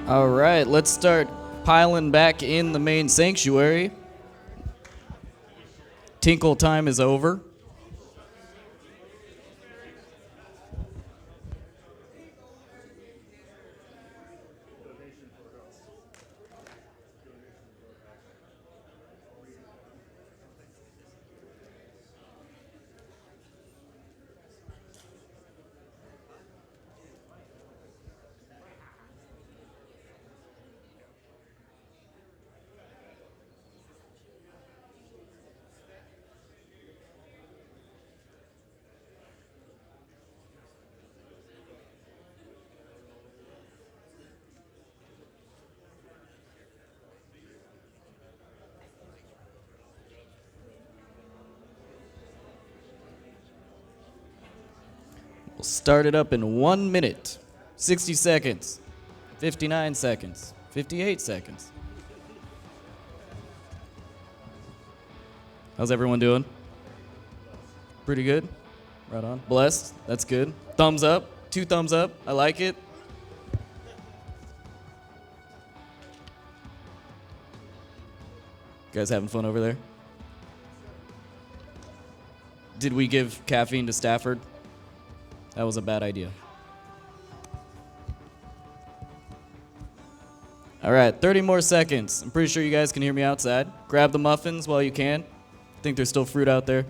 All right, let's start piling back in the main sanctuary. Tinkle time is over. We'll start it up in 1 minute, 60 seconds, 59 seconds, 58 seconds. How's everyone doing? Pretty good? Right on. Blessed? That's good. Thumbs up. 2 thumbs up. I like it. You guys having fun over there? Did we give caffeine to Stafford? That was a bad idea. All right, 30 more seconds. I'm pretty sure you guys can hear me outside. Grab the muffins while you can. I think there's still fruit out there.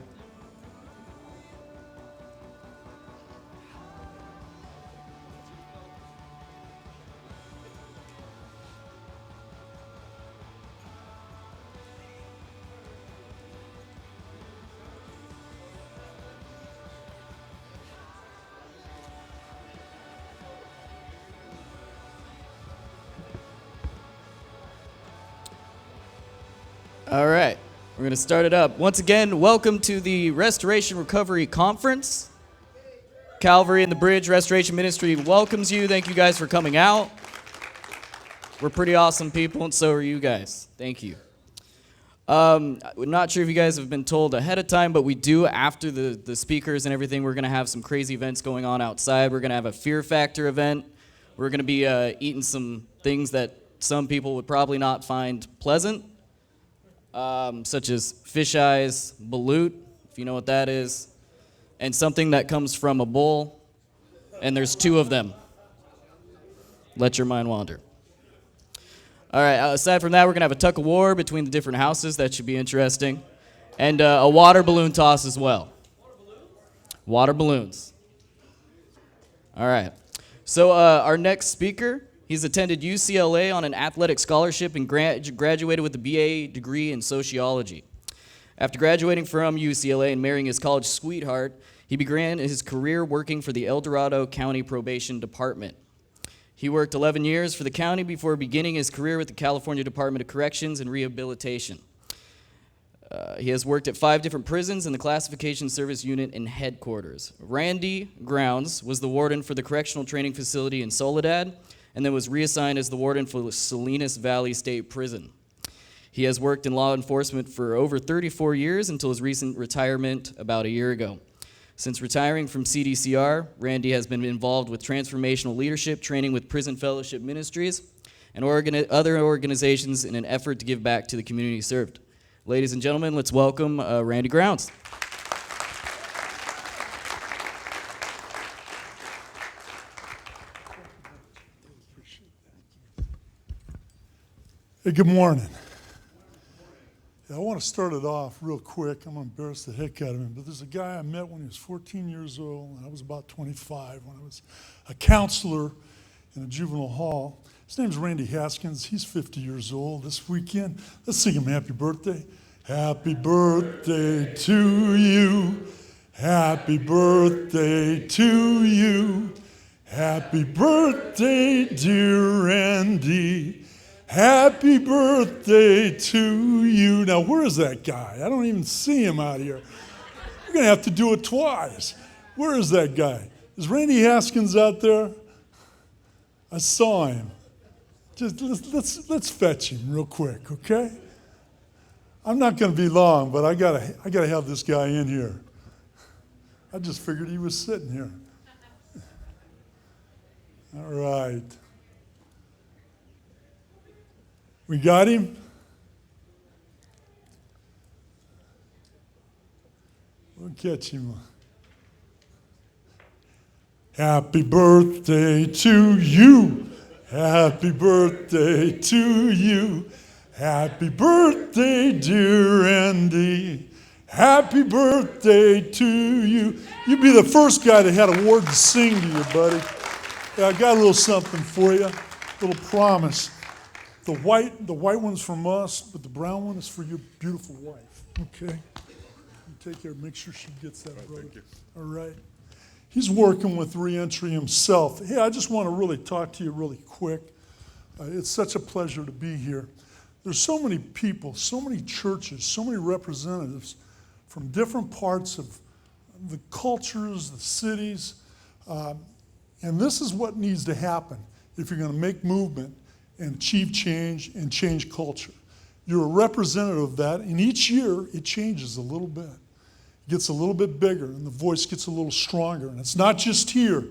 All right, we're going to start it up. Once again, welcome to the Restoration Recovery Conference. Calvary and the Bridge Restoration Ministry welcomes you. Thank you guys for coming out. We're pretty awesome people, and so are you guys. Thank you. I'm not sure if you guys have been told ahead of time, but we do, after the speakers and everything, we're going to have some crazy events going on outside. We're going to have a Fear Factor event. We're going to be eating some things that some people would probably not find pleasant. Such as fish eyes, balut, if you know what that is, and something that comes from a bull, and there's 2 of them. Let your mind wander. All right, aside from that, we're going to have a tug of war between the different houses. That should be interesting. And a water balloon toss as well. Water balloons. All right. So our next speaker, he's attended UCLA on an athletic scholarship and graduated with a BA degree in sociology. After graduating from UCLA and marrying his college sweetheart, he began his career working for the El Dorado County Probation Department. He worked 11 years for the county before beginning his career with the California Department of Corrections and Rehabilitation. He has worked at 5 different prisons in the Classification Service Unit and headquarters. Randy Grounds was the warden for the Correctional Training Facility in Soledad, and then was reassigned as the warden for Salinas Valley State Prison. He has worked in law enforcement for over 34 years until his recent retirement about a year ago. Since retiring from CDCR, Randy has been involved with transformational leadership training with Prison Fellowship Ministries and other organizations in an effort to give back to the community served. Ladies and gentlemen, let's welcome Randy Grounds. Hey, good morning. I want to start it off real quick. I'm going to embarrass the heck out of him, but there's a guy I met when he was 14 years old, and I was about 25 when I was a counselor in a juvenile hall. His name's Randy Haskins. He's 50 years old this weekend. Let's sing him happy birthday. Happy birthday to you. Happy birthday to you. Happy birthday, dear Randy. Happy birthday to you. Now, where is that guy? I don't even see him out here. We're going to have to do it twice. Where is that guy? Is Randy Haskins out there? I saw him. Just let's fetch him real quick, okay? I'm not going to be long, but I gotta have this guy in here. I just figured he was sitting here. All right. We got him? We'll catch him. Happy birthday to you. Happy birthday to you. Happy birthday, dear Andy. Happy birthday to you. You'd be the first guy that had a word to sing to you, buddy. Yeah, I got a little something for you, a little promise. The white one's from us, but the brown one is for your beautiful wife, okay? You take care, make sure she gets that, brother. Thank you. All right. He's working with reentry himself. Hey, I just want to really talk to you really quick. It's such a pleasure to be here. There's so many people, so many churches, so many representatives from different parts of the cultures, the cities, and this is what needs to happen if you're going to make movement and achieve change and change culture. You're a representative of that, and each year it changes a little bit. It gets a little bit bigger, and the voice gets a little stronger. And it's not just here.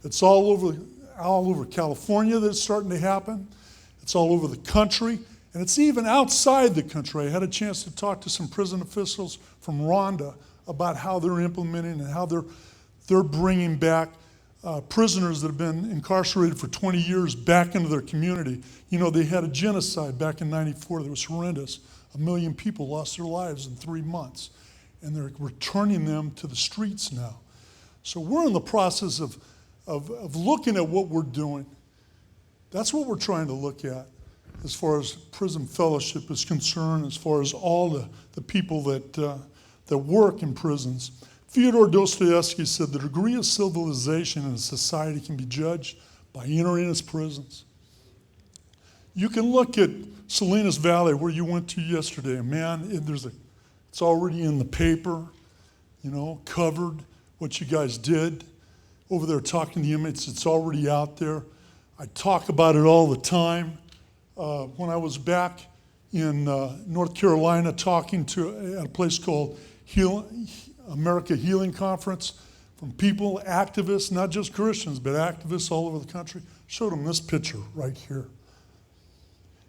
It's all over California that it's starting to happen. It's all over the country, and it's even outside the country. I had a chance to talk to some prison officials from Rwanda about how they're implementing and how they're bringing back prisoners that have been incarcerated for 20 years back into their community. You know, they had a genocide back in '94 that was horrendous. 1 million people lost their lives in 3 months, and they're returning them to the streets now. So we're in the process of looking at what we're doing. That's what we're trying to look at as far as prison fellowship is concerned, as far as all the people that work in prisons. Fyodor Dostoevsky said the degree of civilization in a society can be judged by entering its prisons. You can look at Salinas Valley, where you went to yesterday, and man, it's already in the paper, you know, covered, what you guys did. Over there talking to the inmates, it's already out there. I talk about it all the time. When I was back in North Carolina talking at a place called America Healing Conference, from people, activists, not just Christians, but activists all over the country, showed them this picture right here.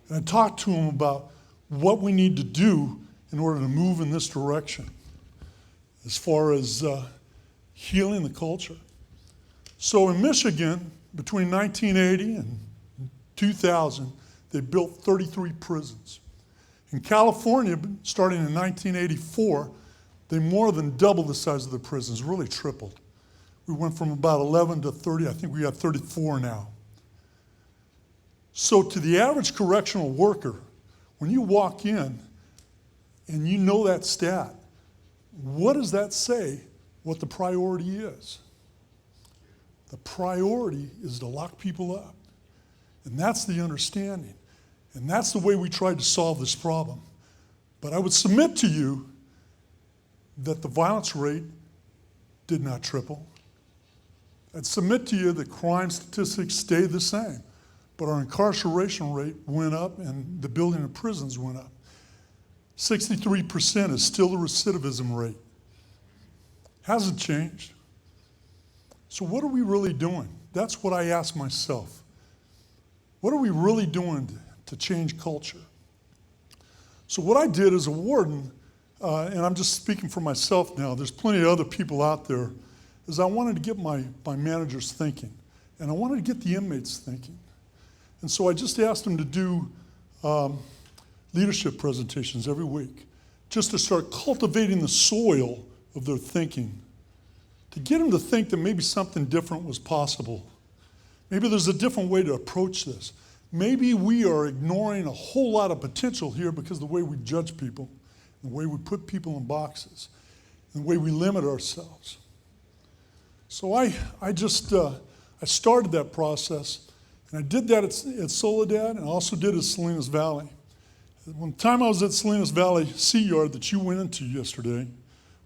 And I talked to them about what we need to do in order to move in this direction as far as healing the culture. So in Michigan, between 1980 and 2000, they built 33 prisons. In California, starting in 1984, they more than doubled the size of the prisons, really tripled. We went from about 11 to 30, I think we got 34 now. So to the average correctional worker, when you walk in and you know that stat, what does that say what the priority is? The priority is to lock people up. And that's the understanding. And that's the way we tried to solve this problem. But I would submit to you that the violence rate did not triple. I'd submit to you that crime statistics stayed the same, but our incarceration rate went up and the building of prisons went up. 63% is still the recidivism rate. Hasn't changed. So what are we really doing? That's what I ask myself. What are we really doing to change culture? So what I did as a warden, and I'm just speaking for myself now, there's plenty of other people out there, is I wanted to get my managers thinking, and I wanted to get the inmates thinking. And so I just asked them to do leadership presentations every week, just to start cultivating the soil of their thinking, to get them to think that maybe something different was possible. Maybe there's a different way to approach this. Maybe we are ignoring a whole lot of potential here because of the way we judge people, the way we put people in boxes, and the way we limit ourselves. So I started that process, and I did that at Soledad, and I also did it at Salinas Valley. One time I was at Salinas Valley Sea Yard that you went into yesterday,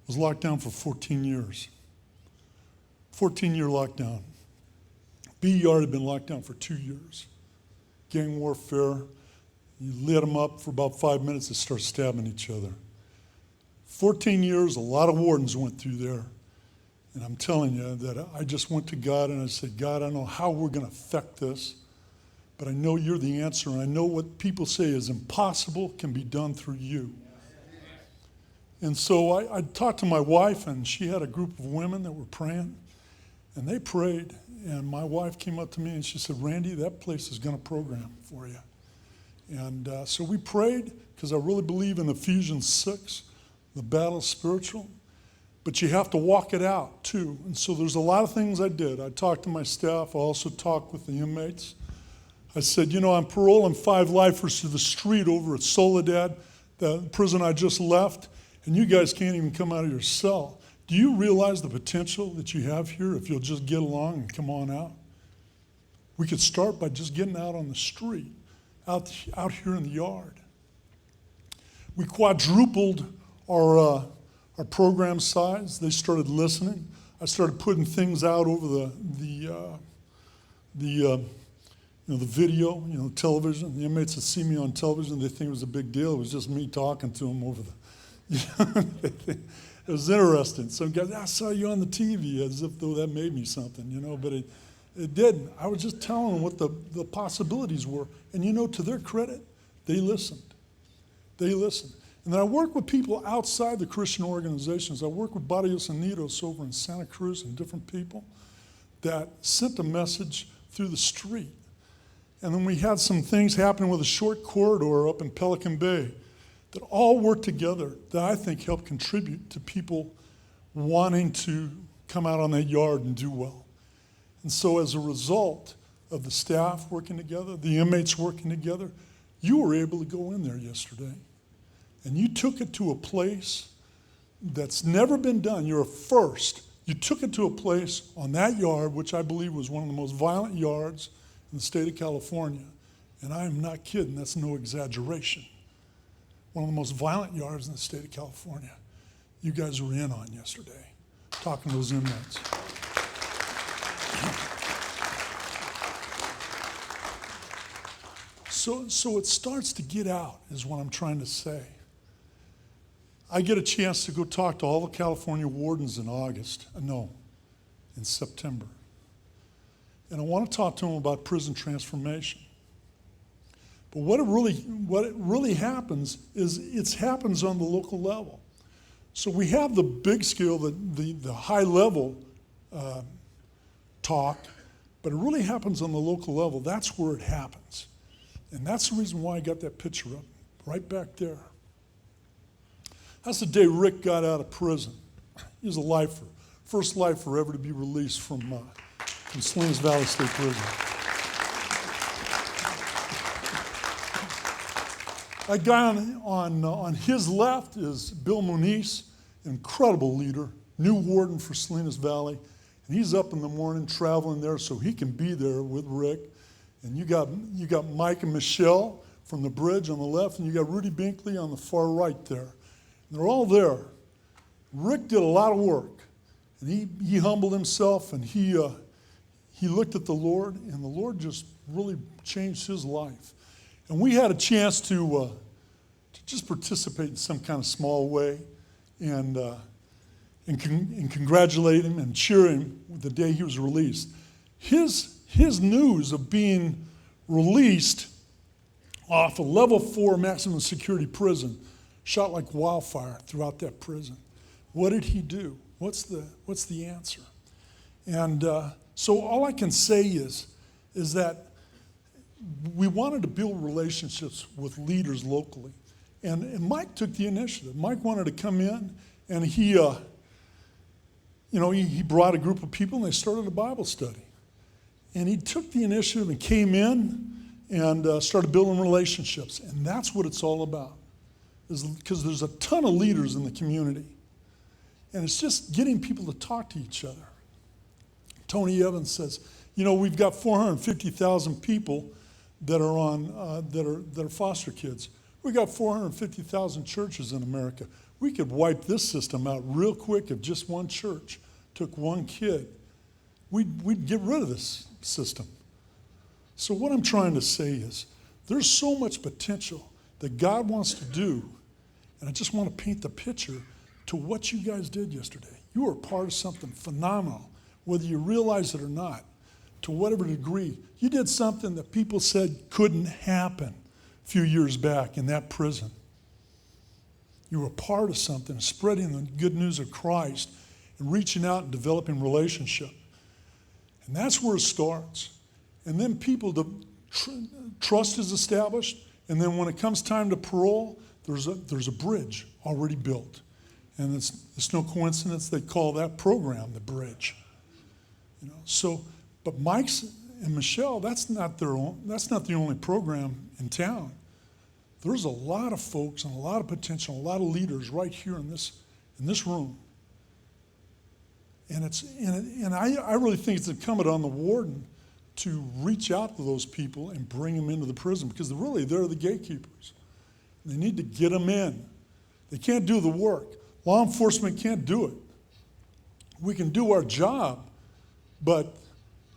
was locked down for 14 years. 14-year lockdown. B Yard had been locked down for 2 years. Gang warfare, you lit them up for about 5 minutes, they start stabbing each other. 14 years, a lot of wardens went through there. And I'm telling you that I just went to God and I said, God, I don't know how we're going to affect this, but I know you're the answer, and I know what people say is impossible can be done through you. And so I talked to my wife, and she had a group of women that were praying, and they prayed, and my wife came up to me and she said, Randy, that place is going to program for you. And so we prayed, because I really believe in Ephesians 6, the battle is spiritual, but you have to walk it out too. And so there's a lot of things I did. I talked to my staff. I also talked with the inmates. I said, I'm paroling 5 lifers to the street over at Soledad, the prison I just left, and you guys can't even come out of your cell. Do you realize the potential that you have here if you'll just get along and come on out? We could start by just getting out on the street, out here in the yard. We quadrupled our program size. They started listening. I started putting things out over the video, television. The inmates that see me on television, they think it was a big deal. It was just me talking to them over the. It was interesting. Some guys, I saw you on the TV, as if though that made me something, but it didn't. I was just telling them what the possibilities were. And to their credit, they listened. They listened. And then I work with people outside the Christian organizations. I work with Barrios Unidos over in Santa Cruz and different people that sent a message through the street. And then we had some things happening with a short corridor up in Pelican Bay that all worked together that I think helped contribute to people wanting to come out on that yard and do well. And so as a result of the staff working together, the inmates working together, you were able to go in there yesterday. And you took it to a place that's never been done. You're a first. You took it to a place on that yard, which I believe was one of the most violent yards in the state of California. And I am not kidding. That's no exaggeration. One of the most violent yards in the state of California. You guys were in on yesterday, talking to those inmates. So it starts to get out, is what I'm trying to say. I get a chance to go talk to all the California wardens in in September. And I want to talk to them about prison transformation. But what it really happens is it happens on the local level. So we have the big scale, the high level talk, but it really happens on the local level. That's where it happens. And that's the reason why I got that picture up, right back there. That's the day Rick got out of prison. He was a lifer, first lifer ever to be released from Salinas Valley State Prison. That guy on his left is Bill Muniz, incredible leader, new warden for Salinas Valley. And he's up in the morning traveling there so he can be there with Rick. And you got Mike and Michelle from the bridge on the left, and you got Rudy Binkley on the far right there. And they're all there. Rick did a lot of work. And he humbled himself, and he looked at the Lord, and the Lord just really changed his life. And we had a chance to just participate in some kind of small way and congratulate him and cheer him the day he was released. His news of being released off a level 4 maximum security prison shot like wildfire throughout that prison. What did he do? What's the answer? And so all I can say is that we wanted to build relationships with leaders locally. And Mike took the initiative. Mike wanted to come in, and he brought a group of people, and they started a Bible study. And he took the initiative and came in and started building relationships. And that's what it's all about. Because there's a ton of leaders in the community. And it's just getting people to talk to each other. Tony Evans says, we've got 450,000 people that are that are foster kids. We got 450,000 churches in America. We could wipe this system out real quick if just one church took one kid. We'd get rid of this system. So what I'm trying to say is there's so much potential that God wants to do, and I just want to paint the picture to what you guys did yesterday. You were part of something phenomenal, whether you realize it or not. to whatever degree. You did something that people said couldn't happen a few years back in that prison. You were a part of something, spreading the good news of Christ and reaching out and developing relationship. And that's where it starts. And then trust is established. And then when it comes time to parole, there's a bridge already built. And it's no coincidence they call that program the bridge. But Mike's and Michelle, that's not the only program in town. There's a lot of folks and a lot of potential, a lot of leaders right here in this room. And I really think it's incumbent on the warden to reach out to those people and bring them into the prison, because they're the gatekeepers. They need to get them in. They can't do the work. Law enforcement can't do it. We can do our job, but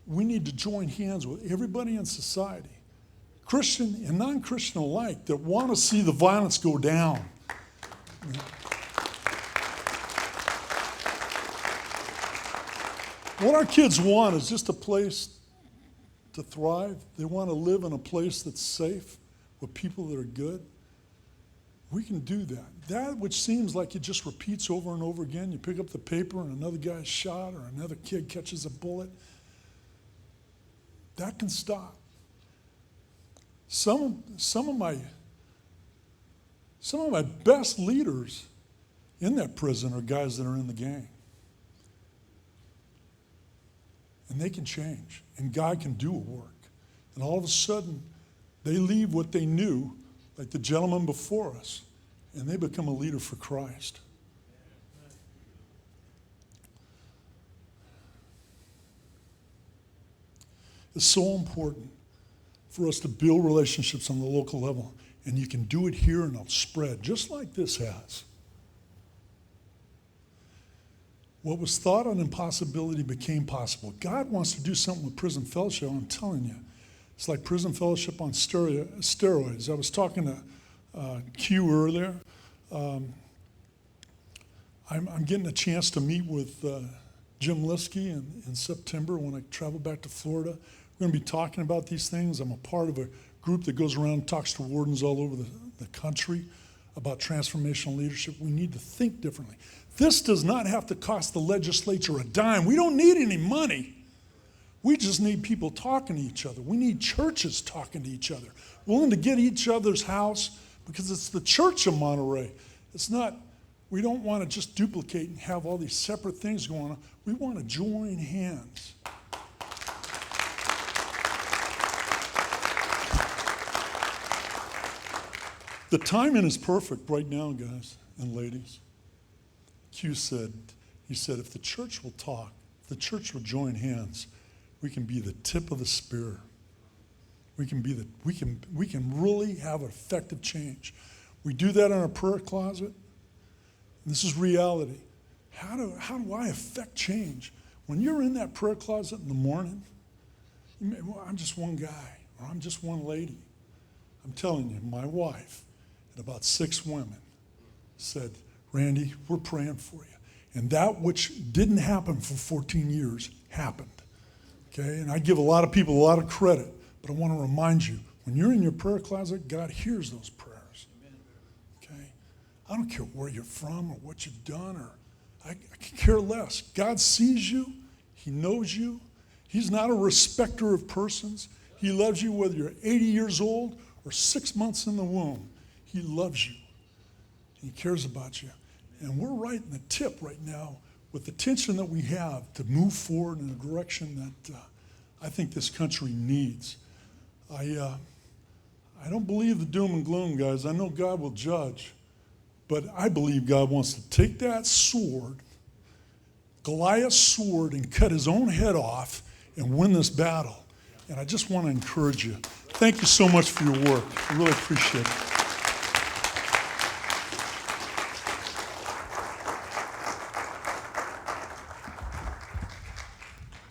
we need to join hands with everybody in society, Christian and non-Christian alike, that want to see the violence go down. What our kids want is just a place to thrive. They want to live in a place that's safe with people that are good. We can do that. That which seems like it just repeats over and over again. You pick up the paper and another guy's shot or another kid catches a bullet. That can stop. Some of my best leaders in that prison are guys that are in the gang. And they can change, and God can do a work. And all of a sudden, they leave what they knew, like the gentleman before us, and they become a leader for Christ. It's so important for us to build relationships on the local level, and you can do it here and it'll spread, just like this has. What was thought an impossibility became possible. God wants to do something with prison fellowship, I'm telling you. It's like prison fellowship on steroids. I was talking to Q earlier. I'm getting a chance to meet with Jim Liskey in September when I travel back to Florida. We're going to be talking about these things. I'm a part of a group that goes around and talks to wardens all over the country about transformational leadership. We need to think differently. This does not have to cost the legislature a dime. We don't need any money. We just need people talking to each other. We need churches talking to each other, willing to get each other's house, because it's the church of Monterey. It's not, we don't want to just duplicate and have all these separate things going on. We want to join hands. The timing is perfect right now, guys and ladies. Q said, he said, if the church will talk, if the church will join hands, we can be the tip of the spear. We can really have an effective change. We do that in our prayer closet. And this is reality. How do I affect change? When you're in that prayer closet in the morning, well, I'm just one guy, or I'm just one lady. I'm telling you, my wife and about 6 women said, Randy, we're praying for you. And that which didn't happen for 14 years happened. Okay? And I give a lot of people a lot of credit, but I want to remind you, when you're in your prayer closet, God hears those prayers. Okay? I don't care where you're from or what you've done, or I can care less. God sees you. He knows you. He's not a respecter of persons. He loves you whether you're 80 years old or 6 months in the womb. He loves you. He cares about you. And we're right in the tip right now with the tension that we have to move forward in a direction that I think this country needs. I don't believe the doom and gloom, guys. I know God will judge, but I believe God wants to take that sword, Goliath's sword, and cut his own head off and win this battle. And I just want to encourage you. Thank you so much for your work. I really appreciate it.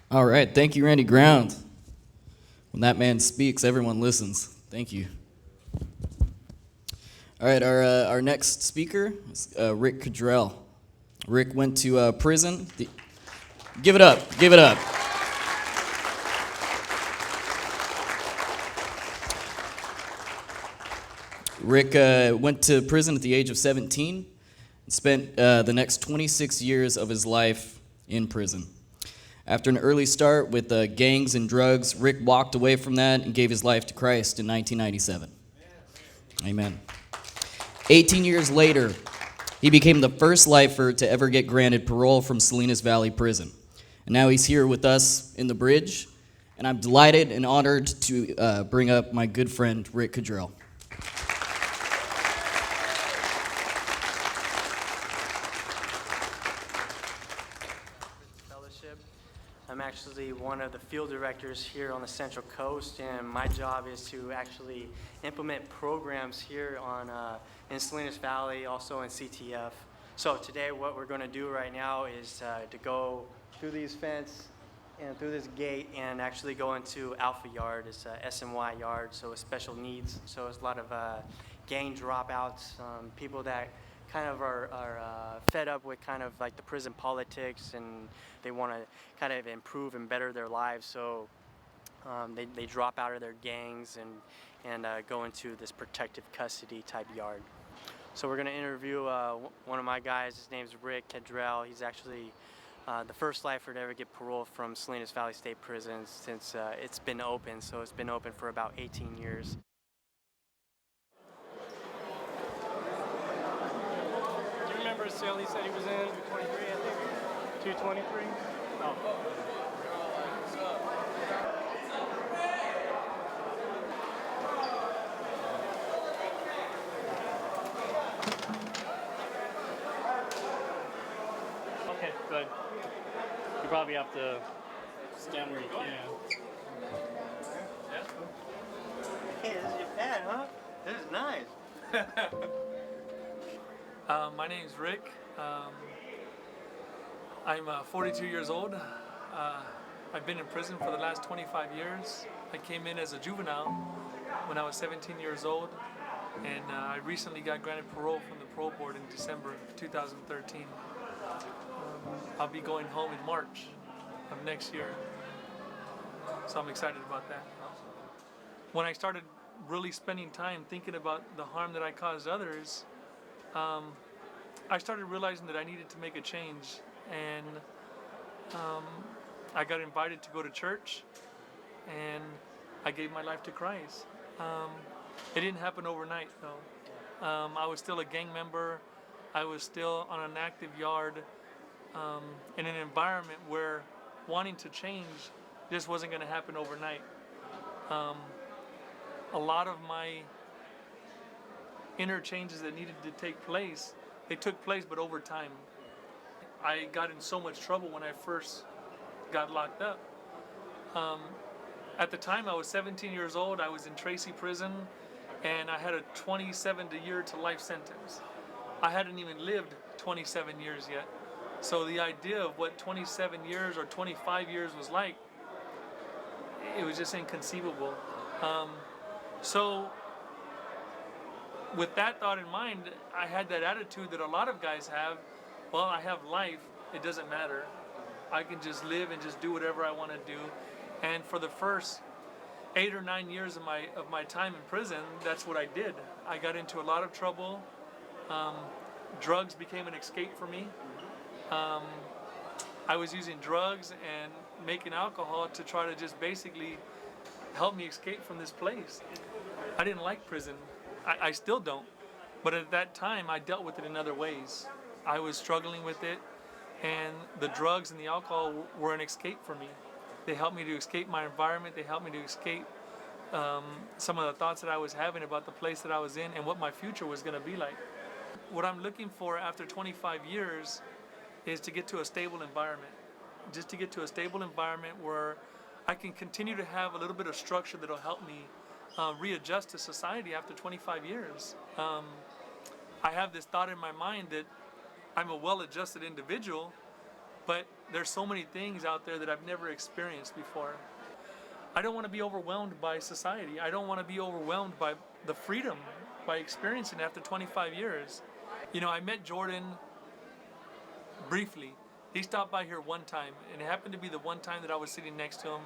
All right, thank you, Randy Ground. When that man speaks, everyone listens. Thank you. All right, our next speaker is Rick Cadriel. Rick went to prison. Give it up, give it up. Rick went to prison at the age of 17 and spent the next 26 years of his life in prison. After an early start with gangs and drugs, Rick walked away from that and gave his life to Christ in 1997. Amen. 18 years later, he became the first lifer to ever get granted parole from Salinas Valley Prison. And now he's here with us in the bridge, and I'm delighted and honored to bring up my good friend, Rick Cadriel. I'm actually one of the field directors here on the Central Coast, and my job is to actually implement programs here in Salinas Valley, also in CTF. So today what we're going to do right now is to go through these fence and through this gate and actually go into Alpha Yard. It's a SNY yard, so it's special needs. So it's a lot of gang dropouts, people that kind of are fed up with kind of like the prison politics, and they want to kind of improve and better their lives. So they drop out of their gangs and go into this protective custody type yard. So we're going to interview one of my guys. His name's Rick Cadriel. He's actually the first lifer to ever get parole from Salinas Valley State Prison since it's been open. So it's been open for about 18 years. Remember cell he said he was in? 223, I think. 223? Oh. Okay, good. You probably have to stand where you can. Yeah. Hey, this is your pad, huh? This is nice. My name is Rick. I'm 42 years old. I've been in prison for the last 25 years. I came in as a juvenile when I was 17 years old, and I recently got granted parole from the parole board in December of 2013. I'll be going home in March of next year, so I'm excited about that. When I started really spending time thinking about the harm that I caused others, I started realizing that I needed to make a change, and I got invited to go to church, and I gave my life to Christ. It didn't happen overnight, though. I was still a gang member. I was still on an active yard in an environment where wanting to change just wasn't going to happen overnight. A lot of my inner changes that needed to take place, they took place, but over time. I got in so much trouble when I first got locked up. At the time, I was 17 years old. I was in Tracy Prison, and I had a 27-year to life sentence. I hadn't even lived 27 years yet. So the idea of what 27 years or 25 years was like, it was just inconceivable. So with that thought in mind, I had that attitude that a lot of guys have. Well, I have life, it doesn't matter. I can just live and just do whatever I want to do. And for the first 8 or 9 years of my time in prison, that's what I did. I got into a lot of trouble. Drugs became an escape for me. I was using drugs and making alcohol to try to just basically help me escape from this place. I didn't like prison. I still don't. But at that time, I dealt with it in other ways. I was struggling with it, and the drugs and the alcohol were an escape for me. They helped me to escape my environment. They helped me to escape some of the thoughts that I was having about the place that I was in and what my future was going to be like. What I'm looking for after 25 years is to get to a stable environment. Just to get to a stable environment where I can continue to have a little bit of structure that'll help me readjust to society after 25 years. I have this thought in my mind that I'm a well-adjusted individual, but there's so many things out there that I've never experienced before. I don't want to be overwhelmed by society. I don't want to be overwhelmed by the freedom by experiencing after 25 years. You know, I met Jordan briefly. He stopped by here one time, and it happened to be the one time that I was sitting next to him,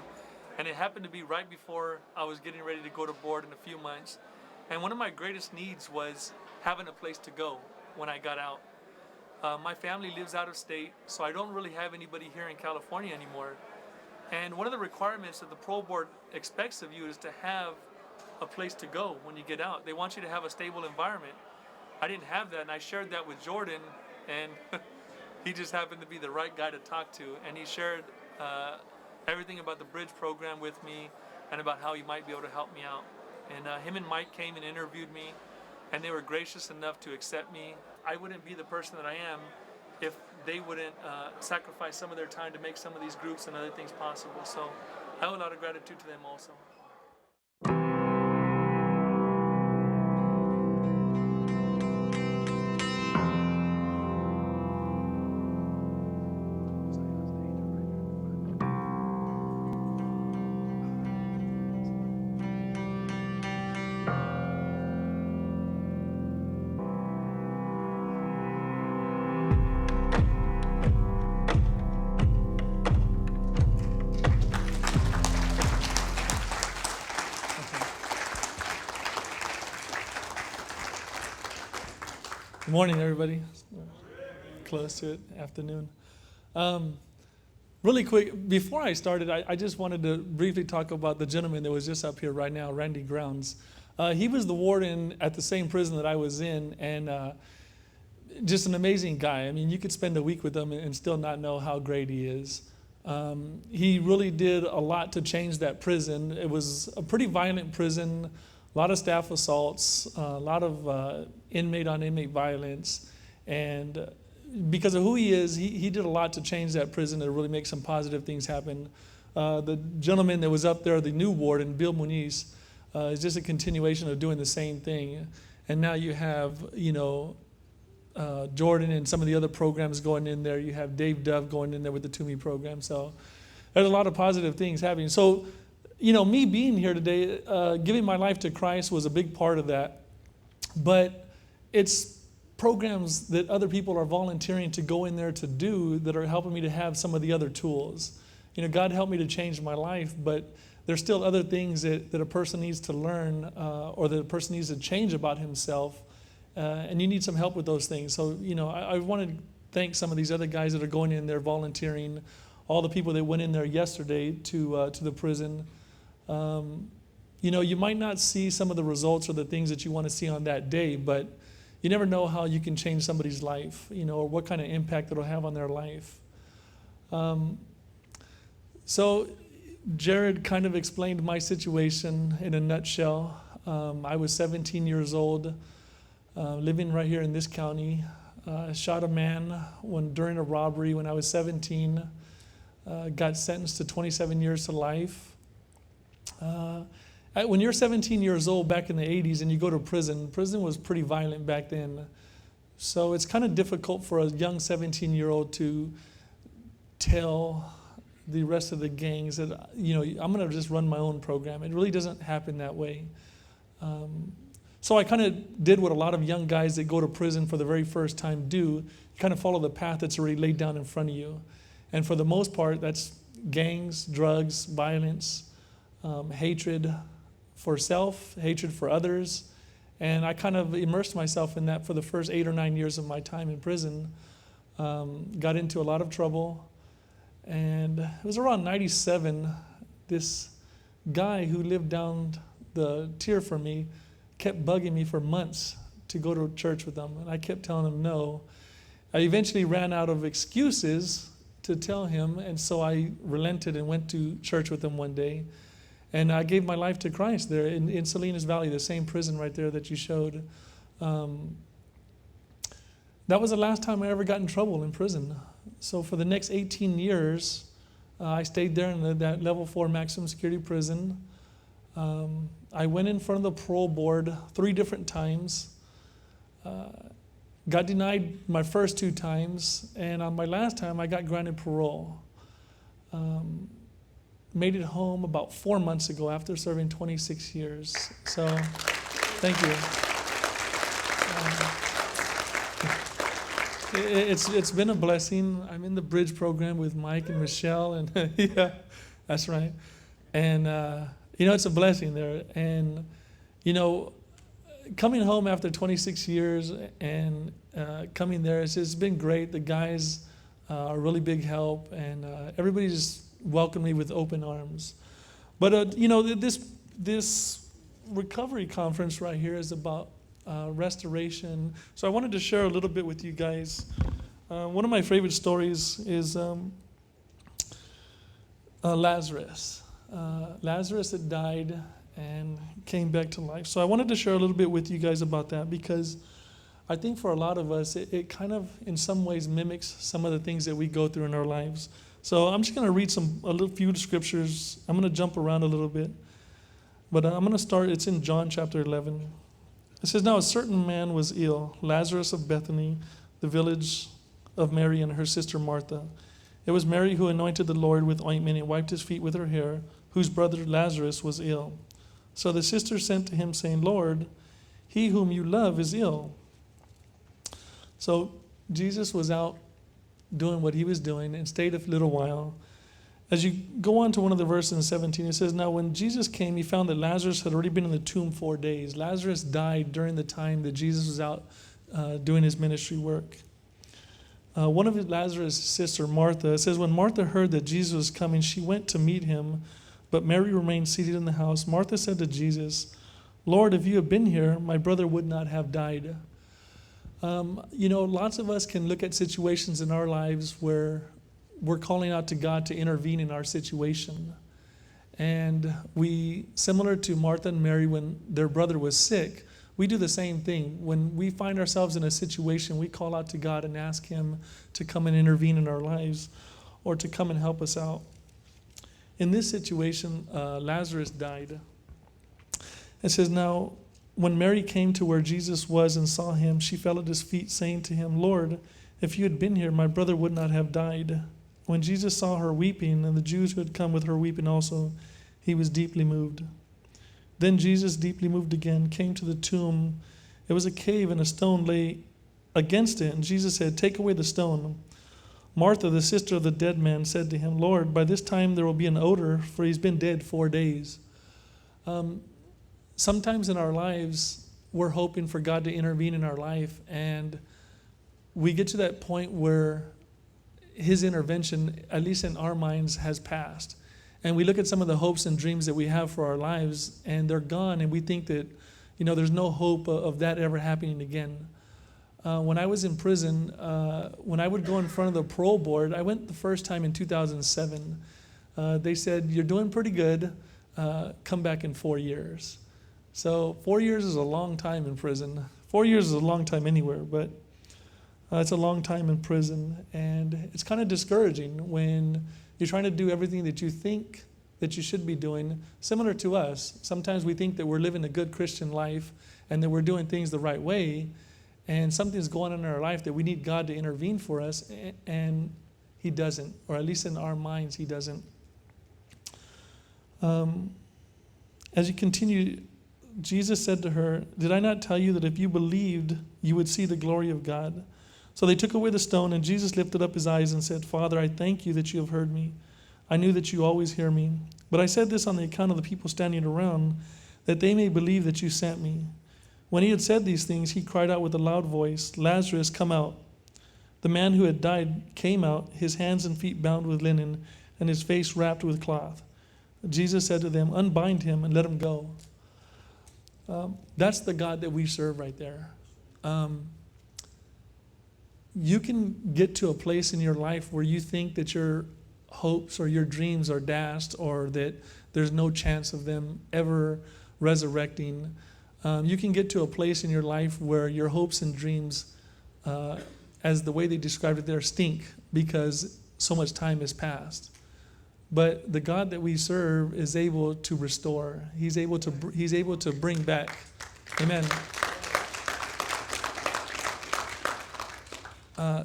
and it happened to be right before I was getting ready to go to board in a few months. And one of my greatest needs was having a place to go when I got out. My family lives out of state, so I don't really have anybody here in California anymore. And one of the requirements that the parole board expects of you is to have a place to go when you get out. They want you to have a stable environment. I didn't have that, and I shared that with Jordan, and he just happened to be the right guy to talk to. And he shared everything about the Bridge program with me and about how he might be able to help me out. And him and Mike came and interviewed me, and they were gracious enough to accept me. I wouldn't be the person that I am if they wouldn't sacrifice some of their time to make some of these groups and other things possible. So I owe a lot of gratitude to them also. Good morning, everybody. Close to it, afternoon. Really quick, before I started, I just wanted to briefly talk about the gentleman that was just up here right now, Randy Grounds. He was the warden at the same prison that I was in, and just an amazing guy. I mean, you could spend a week with him and still not know how great he is. He really did a lot to change that prison. It was a pretty violent prison. A lot of staff assaults, a lot of inmate-on-inmate violence, and because of who he is, he did a lot to change that prison to really make some positive things happen. The gentleman that was up there, the new warden, Bill Muniz, is just a continuation of doing the same thing. And now you have, Jordan and some of the other programs going in there. You have Dave Dove going in there with the Toomey program. So there's a lot of positive things happening. So me being here today, giving my life to Christ was a big part of that. But it's programs that other people are volunteering to go in there to do that are helping me to have some of the other tools. God helped me to change my life, but there's still other things that a person needs to learn or that a person needs to change about himself. And you need some help with those things. So, I want to thank some of these other guys that are going in there volunteering, all the people that went in there yesterday to the prison. You might not see some of the results or the things that you want to see on that day, but you never know how you can change somebody's life, or what kind of impact it'll have on their life. So Jared kind of explained my situation in a nutshell. I was 17 years old, living right here in this county. Shot a man during a robbery when I was 17. Got sentenced to 27 years to life. When you're 17 years old back in the 80s and you go to prison was pretty violent back then. So it's kind of difficult for a young 17-year-old to tell the rest of the gangs that, I'm going to just run my own program. It really doesn't happen that way. So I kind of did what a lot of young guys that go to prison for the very first time do. You kind of follow the path that's already laid down in front of you. And for the most part, that's gangs, drugs, violence, hatred for self, hatred for others. And I kind of immersed myself in that for the first 8 or 9 years of my time in prison. Got into a lot of trouble. And it was around 97, this guy who lived down the tier from me kept bugging me for months to go to church with him. And I kept telling him no. I eventually ran out of excuses to tell him, and so I relented and went to church with him one day. And I gave my life to Christ there in Salinas Valley, the same prison right there that you showed. That was the last time I ever got in trouble in prison. So for the next 18 years, I stayed there in that level 4 maximum security prison. I went in front of the parole board 3 different times. Got denied my first 2 times, and on my last time, I got granted parole. Made it home about 4 months ago after serving 26 years. So, thank you. It's been a blessing. I'm in the Bridge program with Mike and Michelle, and yeah, that's right. And it's a blessing there. And coming home after 26 years and coming there, it's been great. The guys are really big help, and everybody just welcomed me with open arms. But this recovery conference right here is about restoration. So I wanted to share a little bit with you guys. One of my favorite stories is Lazarus. Lazarus had died and came back to life. So I wanted to share a little bit with you guys about that, because I think for a lot of us, it kind of in some ways mimics some of the things that we go through in our lives. So I'm just going to read a few scriptures. I'm going to jump around a little bit. But I'm going to start, it's in John chapter 11. It says, "Now a certain man was ill, Lazarus of Bethany, the village of Mary and her sister Martha. It was Mary who anointed the Lord with ointment and wiped his feet with her hair, whose brother Lazarus was ill. So the sisters sent to him, saying, 'Lord, he whom you love is ill.'" So Jesus was out doing what he was doing and stayed a little while. As you go on to one of the verses in 17, it says, "Now when Jesus came, he found that Lazarus had already been in the tomb 4 days." Lazarus died during the time that Jesus was out doing his ministry work. One of Lazarus' sister, Martha, it says, "When Martha heard that Jesus was coming, she went to meet him, but Mary remained seated in the house. Martha said to Jesus, 'Lord, if you had been here, my brother would not have died.'" Lots of us can look at situations in our lives where we're calling out to God to intervene in our situation. And we, similar to Martha and Mary when their brother was sick, we do the same thing. When we find ourselves in a situation, we call out to God and ask him to come and intervene in our lives or to come and help us out. In this situation, Lazarus died. It says, "Now, when Mary came to where Jesus was and saw him, she fell at his feet, saying to him, 'Lord, if you had been here, my brother would not have died.' When Jesus saw her weeping, and the Jews who had come with her weeping also, he was deeply moved. Then Jesus, deeply moved again, came to the tomb. It was a cave, and a stone lay against it. And Jesus said, 'Take away the stone.' Martha, the sister of the dead man, said to him, 'Lord, by this time there will be an odor, for he's been dead 4 days.'" Sometimes in our lives, we're hoping for God to intervene in our life, and we get to that point where his intervention, at least in our minds, has passed. And we look at some of the hopes and dreams that we have for our lives, and they're gone, and we think that, there's no hope of that ever happening again. When I was in prison, when I would go in front of the parole board, I went the first time in 2007. They said, "You're doing pretty good, come back in 4 years." So 4 years is a long time in prison. 4 years is a long time anywhere, but it's a long time in prison. And it's kind of discouraging when you're trying to do everything that you think that you should be doing. Similar to us, sometimes we think that we're living a good Christian life and that we're doing things the right way, and something's going on in our life that we need God to intervene for us, and he doesn't, or at least in our minds, he doesn't. As you continue, Jesus said to her, "Did I not tell you that if you believed, you would see the glory of God?" So they took away the stone, and Jesus lifted up his eyes and said, "Father, I thank you that you have heard me. I knew that you always hear me. But I said this on the account of the people standing around, that they may believe that you sent me." When he had said these things, he cried out with a loud voice, "Lazarus, come out." The man who had died came out, his hands and feet bound with linen, and his face wrapped with cloth. Jesus said to them, "Unbind him and let him go." That's the God that we serve right there. You can get to a place in your life where you think that your hopes or your dreams are dashed, or that there's no chance of them ever resurrecting. You can get to a place in your life where your hopes and dreams, as the way they described it there, stink because so much time has passed. But the God that we serve is able to restore. He's able to bring back. Amen.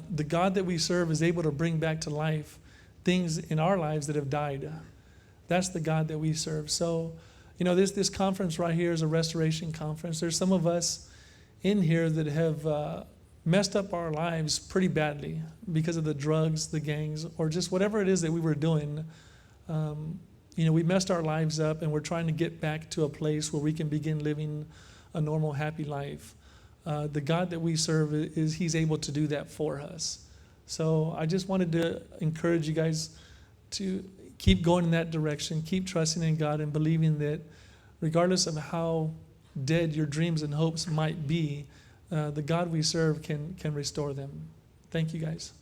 The God that we serve is able to bring back to life things in our lives that have died. That's the God that we serve. So, this conference right here is a restoration conference. There's some of us in here that have messed up our lives pretty badly because of the drugs, the gangs, or just whatever it is that we were doing. We messed our lives up, and we're trying to get back to a place where we can begin living a normal, happy life. The God that we serve He's able to do that for us. So I just wanted to encourage you guys to keep going in that direction, keep trusting in God and believing that regardless of how dead your dreams and hopes might be, the God we serve can restore them. Thank you, guys.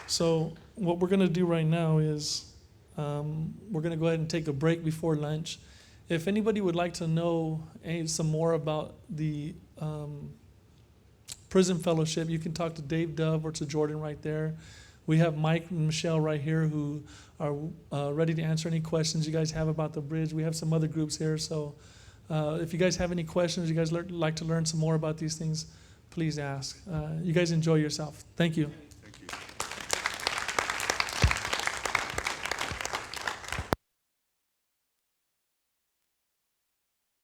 So what we're going to do right now is we're going to go ahead and take a break before lunch. If anybody would like to know some more about the prison fellowship, you can talk to Dave Dove or to Jordan right there. We have Mike and Michelle right here who are ready to answer any questions you guys have about the bridge. We have some other groups here, so if you guys have any questions, you guys like to learn some more about these things, please ask. You guys enjoy yourself. Thank you.